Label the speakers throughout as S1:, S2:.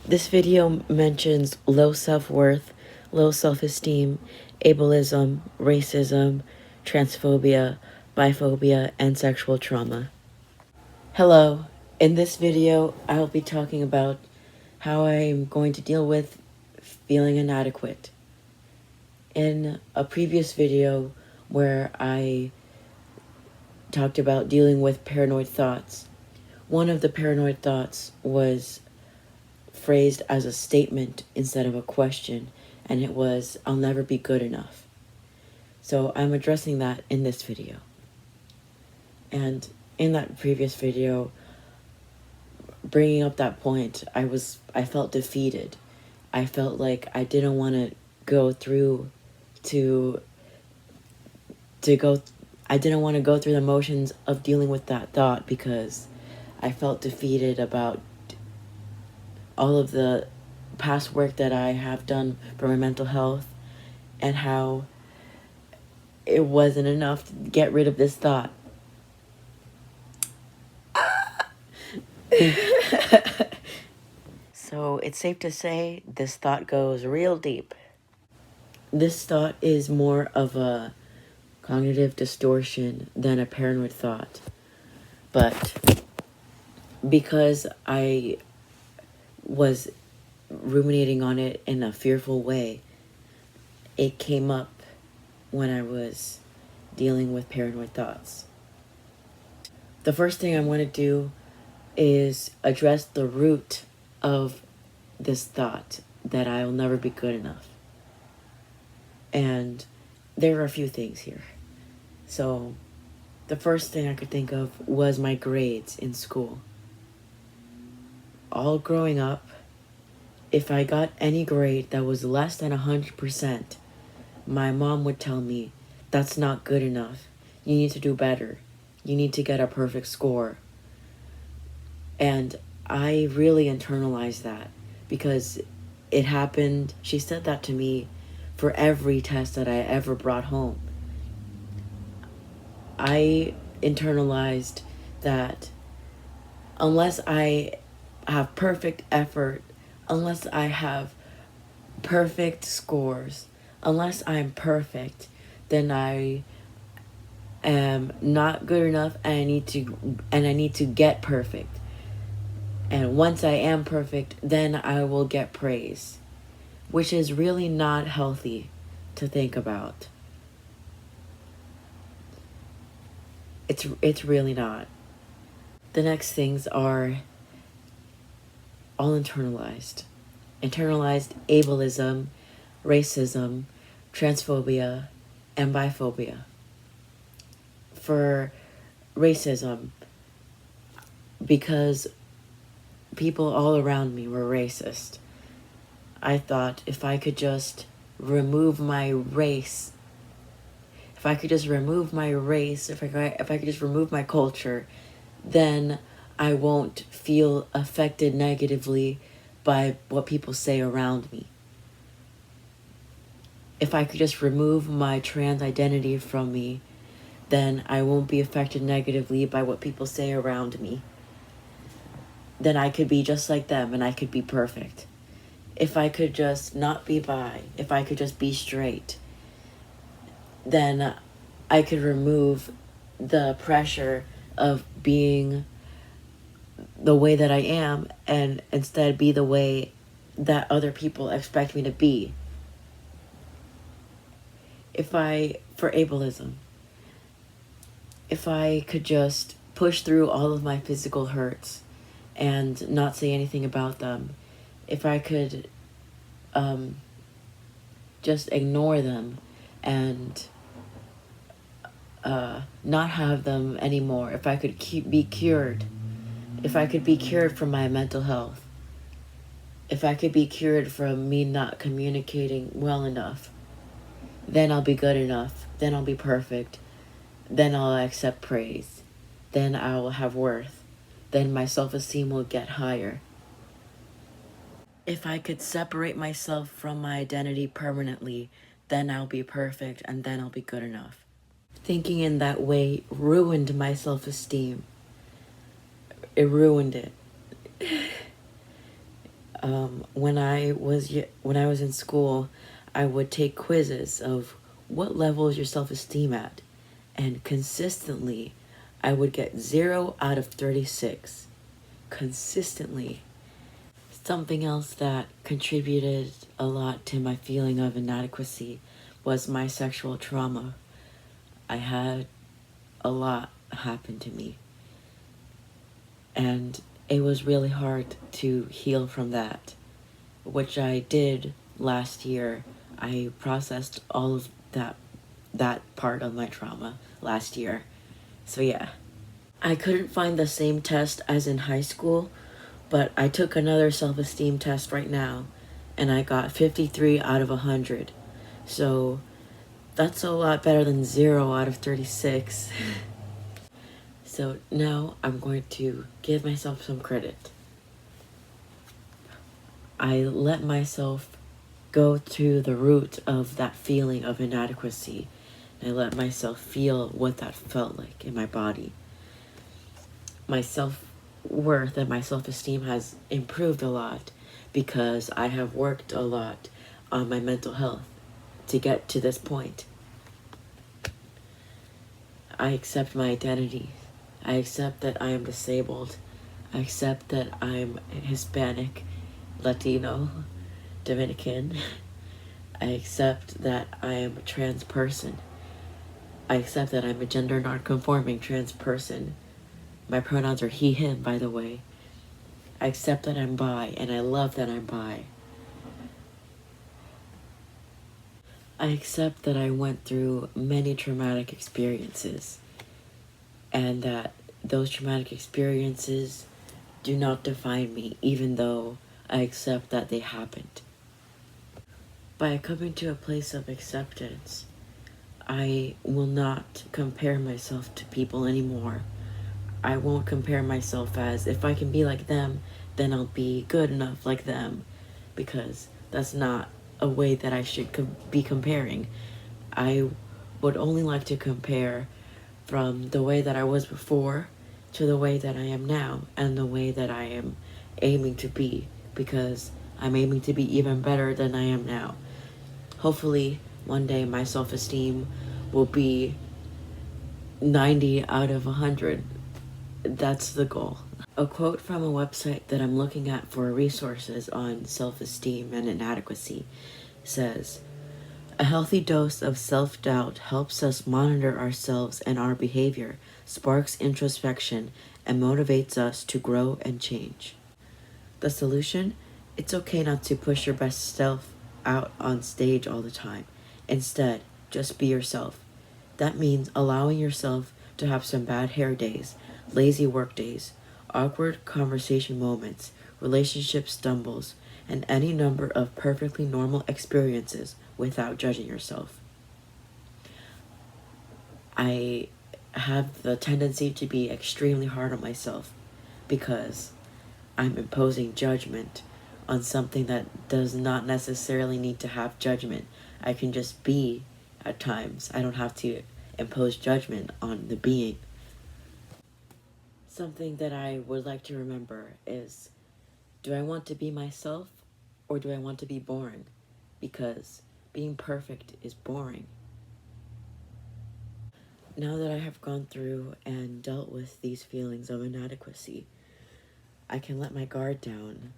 S1: This video mentions low self-worth, low self-esteem, ableism, racism, transphobia, biphobia, and sexual trauma. Hello, in this video I will be talking about how I am going to deal with feeling inadequate. In a previous video where I talked about dealing with paranoid thoughts, one of the paranoid thoughts was phrased as a statement instead of a question, and it was, "I'll never be good enough." So I'm addressing that in this video. And in that previous video, bringing up that point, I felt defeated. I felt like I didn't want to go through I didn't want to go through the motions of dealing with that thought because I felt defeated about all of the past work that I have done for my mental health and how it wasn't enough to get rid of this thought. So it's safe to say this thought goes real deep. This thought is more of a cognitive distortion than a paranoid thought. But because I was ruminating on it in a fearful way, it came up when I was dealing with paranoid thoughts. The first thing I'm going to do is address the root of this thought that I'll never be good enough. And there are a few things here. So the first thing I could think of was my grades in school. All growing up, if I got any grade that was less than 100%, my mom would tell me, "That's not good enough. You need to do better. You need to get a perfect score." And I really internalized that because it happened. She said that to me for every test that I ever brought home. I internalized that unless I have perfect effort, unless I have perfect scores, unless I'm perfect, then I am not good enough, and I need to get perfect. And once I am perfect, then I will get praise, which is really not healthy to think about. It's really not. The next things are all internalized. Internalized ableism, racism, transphobia, and biphobia. For racism, because people all around me were racist, I thought if I could just remove my race, if I could just remove my race, if I could just remove my culture, then I won't feel affected negatively by what people say around me. If I could just remove my trans identity from me, then I won't be affected negatively by what people say around me. Then I could be just like them and I could be perfect. If I could just not be bi, if I could just be straight, then I could remove the pressure of being the way that I am and instead be the way that other people expect me to be. For ableism, if I could just push through all of my physical hurts and not say anything about them, if I could just ignore them and not have them anymore, if I could be cured, if I could be cured from my mental health, if I could be cured from me not communicating well enough, then I'll be good enough, then I'll be perfect, then I'll accept praise, then I will have worth, then my self-esteem will get higher. If I could separate myself from my identity permanently, then I'll be perfect and then I'll be good enough. Thinking in that way ruined my self-esteem. It ruined it. When I was in school, I would take quizzes of what level is your self-esteem at, and consistently, I would get 0 out of 36. Consistently. Something else that contributed a lot to my feeling of inadequacy was my sexual trauma. I had a lot happen to me, and it was really hard to heal from that, which I did last year. I processed all of that part of my trauma last year. So yeah. I couldn't find the same test as in high school, but I took another self-esteem test right now, and I got 53 out of 100. So that's a lot better than 0 out of 36. So now I'm going to give myself some credit. I let myself go to the root of that feeling of inadequacy. I let myself feel what that felt like in my body. My self-worth and my self-esteem has improved a lot because I have worked a lot on my mental health to get to this point. I accept my identity. I accept that I am disabled. I accept that I'm Hispanic, Latino, Dominican. I accept that I am a trans person. I accept that I'm a gender non-conforming trans person. My pronouns are he, him, by the way. I accept that I'm bi, and I love that I'm bi. I accept that I went through many traumatic experiences, and that those traumatic experiences do not define me, even though I accept that they happened. By coming to a place of acceptance, I will not compare myself to people anymore. I won't compare myself as, if I can be like them, then I'll be good enough like them, because that's not a way that I should be comparing. I would only like to compare from the way that I was before to the way that I am now and the way that I am aiming to be, because I'm aiming to be even better than I am now. Hopefully, one day my self-esteem will be 90 out of 100. That's the goal. A quote from a website that I'm looking at for resources on self-esteem and inadequacy says, "A healthy dose of self-doubt helps us monitor ourselves and our behavior, sparks introspection, and motivates us to grow and change." The solution? It's okay not to push your best self out on stage all the time. Instead, just be yourself. That means allowing yourself to have some bad hair days, lazy work days, awkward conversation moments, relationship stumbles, and any number of perfectly normal experiences without judging yourself. I have the tendency to be extremely hard on myself because I'm imposing judgment on something that does not necessarily need to have judgment. I can just be at times. I don't have to impose judgment on the being. Something that I would like to remember is, do I want to be myself or do I want to be boring? Because being perfect is boring. Now that I have gone through and dealt with these feelings of inadequacy, I can let my guard down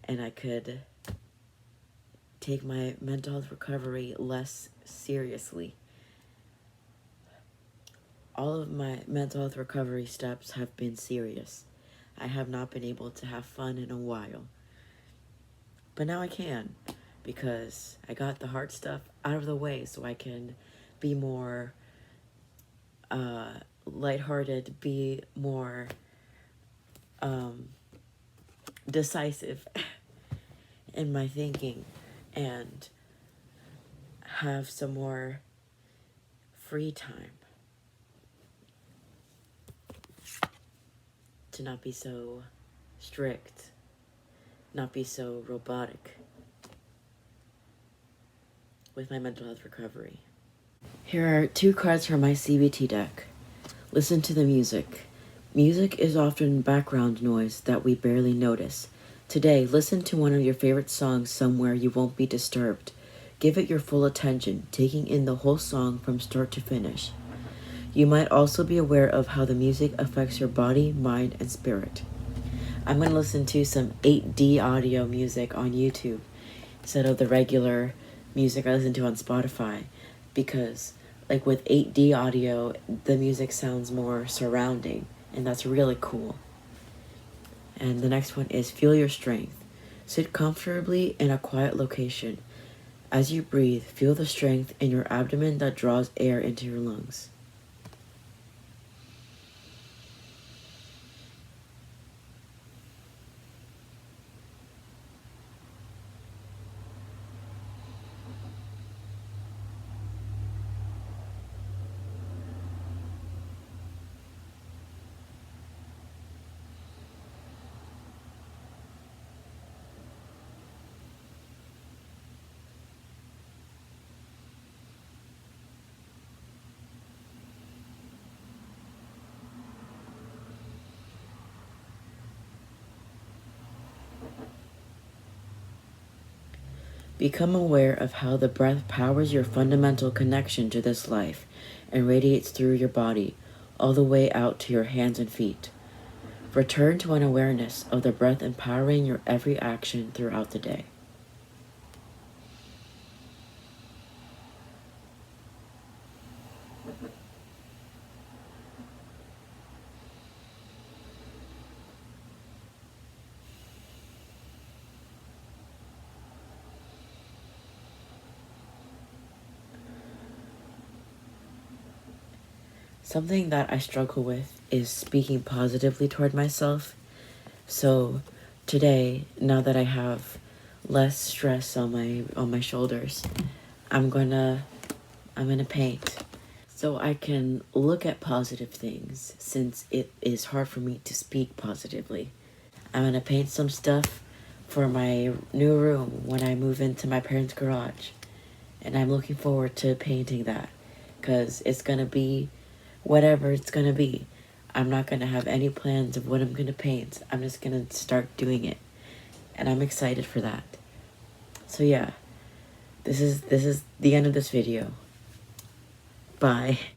S1: and I could take my mental health recovery less seriously. All of my mental health recovery steps have been serious. I have not been able to have fun in a while. But now I can, because I got the hard stuff out of the way so I can be more lighthearted, be more decisive in my thinking, and have some more free time to not be so strict, not be so robotic with my mental health recovery. Here are 2 cards from my CBT deck. Listen to the music. Music is often background noise that we barely notice. Today, listen to one of your favorite songs somewhere you won't be disturbed. Give it your full attention, taking in the whole song from start to finish. You might also be aware of how the music affects your body, mind, and spirit. I'm going to listen to some 8D audio music on YouTube instead of the regular music I listen to on Spotify, because like with 8D audio, the music sounds more surrounding, and that's really cool. And the next one is feel your strength. Sit comfortably in a quiet location. As you breathe, feel the strength in your abdomen that draws air into your lungs. Become aware of how the breath powers your fundamental connection to this life and radiates through your body, all the way out to your hands and feet. Return to an awareness of the breath empowering your every action throughout the day. Something that I struggle with is speaking positively toward myself. So today, now that I have less stress on my shoulders, I'm gonna paint so I can look at positive things, since it is hard for me to speak positively. I'm gonna paint some stuff for my new room when I move into my parents' garage, and I'm looking forward to painting that, because it's gonna be whatever it's gonna be. I'm not gonna have any plans of what I'm gonna paint. I'm just gonna start doing it, and I'm excited for that. So yeah, this is the end of this video. Bye.